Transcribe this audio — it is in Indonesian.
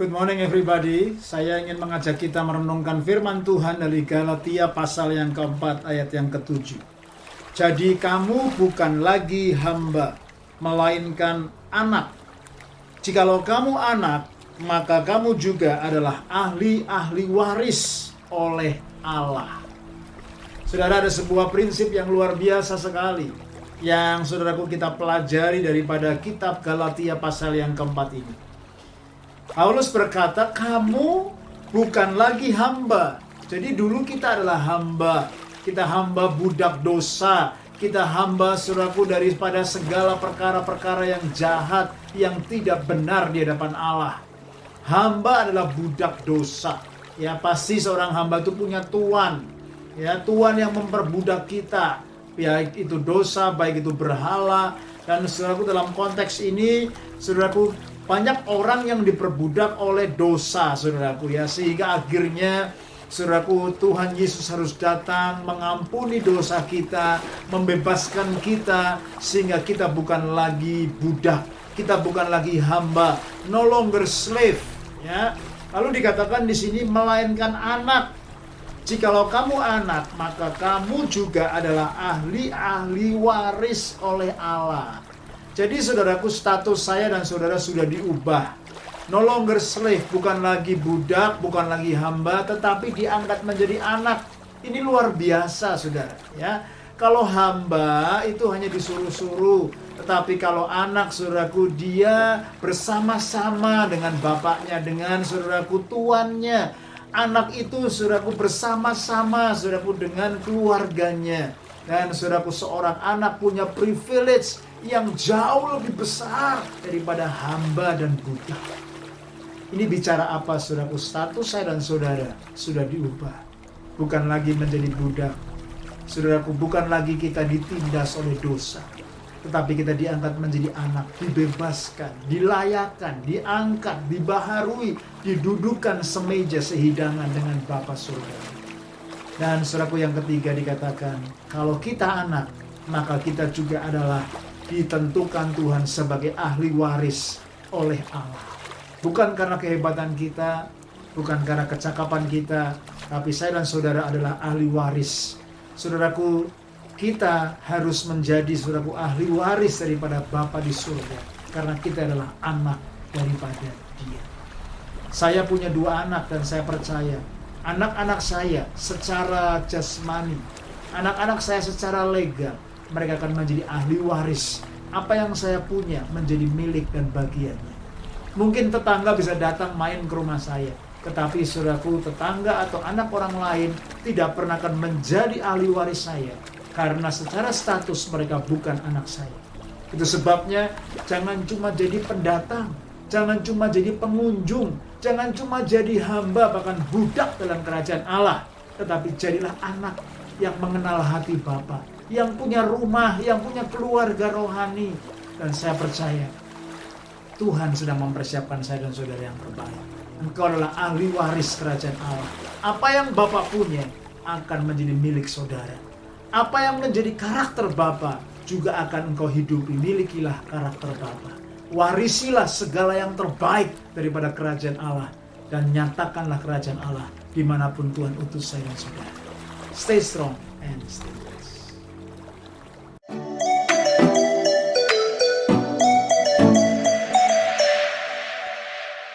Good morning everybody. Saya ingin mengajak kita merenungkan firman Tuhan dari Galatia pasal yang keempat ayat yang ketujuh. Jadi kamu bukan lagi hamba, melainkan anak. Jikalau kamu anak, maka kamu juga adalah ahli-ahli waris oleh Allah. Saudara, ada sebuah prinsip yang luar biasa sekali yang saudaraku kita pelajari daripada kitab Galatia pasal yang keempat ini. Paulus berkata, kamu bukan lagi hamba. Jadi dulu kita adalah hamba. Kita hamba budak dosa. Kita hamba, saudaraku, daripada segala perkara-perkara yang jahat, yang tidak benar di hadapan Allah. Hamba adalah budak dosa. Ya, pasti seorang hamba itu punya tuan. Ya, tuan yang memperbudak kita. Baik itu dosa, baik itu berhala. Dan saudaraku, dalam konteks ini, saudaraku, banyak orang yang diperbudak oleh dosa, saudaraku, ya, sehingga akhirnya, saudaraku, Tuhan Yesus harus datang mengampuni dosa kita, membebaskan kita, sehingga kita bukan lagi budak, kita bukan lagi hamba, no longer slave, ya. Lalu dikatakan di sini melainkan anak. Jikalau kamu anak, maka kamu juga adalah ahli-ahli waris oleh Allah. Jadi saudaraku, status saya dan saudara sudah diubah. No longer slave, bukan lagi budak, bukan lagi hamba, tetapi diangkat menjadi anak. Ini luar biasa, saudara. Ya, kalau hamba itu hanya disuruh-suruh, tetapi kalau anak, saudaraku, dia bersama-sama dengan bapaknya, dengan saudaraku tuannya. Anak itu, saudaraku, bersama-sama, saudaraku, dengan keluarganya. Dan saudaraku, seorang anak punya privilege yang jauh lebih besar daripada hamba dan budak. Ini bicara apa, saudaraku? Status saya dan saudara sudah diubah. Bukan lagi menjadi budak. Saudaraku, bukan lagi kita ditindas oleh dosa. Tetapi kita diangkat menjadi anak, dibebaskan, dilayakkan, diangkat, dibaharui, didudukan semeja sehidangan dengan Bapa surga. Dan saudaraku, yang ketiga dikatakan, kalau kita anak, maka kita juga adalah ditentukan Tuhan sebagai ahli waris oleh Allah. Bukan karena kehebatan kita, bukan karena kecakapan kita, tapi saya dan saudara adalah ahli waris. Saudaraku, kita harus menjadi, saudaraku, ahli waris daripada Bapa di surga, karena kita adalah anak daripada Dia. Saya punya 2 anak dan saya percaya anak-anak saya secara jasmani, anak-anak saya secara legal, mereka akan menjadi ahli waris. Apa yang saya punya menjadi milik dan bagiannya. Mungkin tetangga bisa datang main ke rumah saya, tetapi saudaraku, tetangga atau anak orang lain tidak pernah akan menjadi ahli waris saya, karena secara status mereka bukan anak saya. Itu sebabnya jangan cuma jadi pendatang, jangan cuma jadi pengunjung, jangan cuma jadi hamba bahkan budak dalam kerajaan Allah, tetapi jadilah anak yang mengenal hati Bapa, yang punya rumah, yang punya keluarga rohani. Dan saya percaya Tuhan sedang mempersiapkan saya dan saudara yang terbaik. Engkau adalah ahli waris kerajaan Allah. Apa yang Bapa punya akan menjadi milik saudara. Apa yang menjadi karakter Bapa juga akan engkau hidupi. Milikilah karakter Bapa. Warisilah segala yang terbaik daripada kerajaan Allah. Dan nyatakanlah kerajaan Allah dimanapun Tuhan utus saya dan saudara. Stay strong and stay.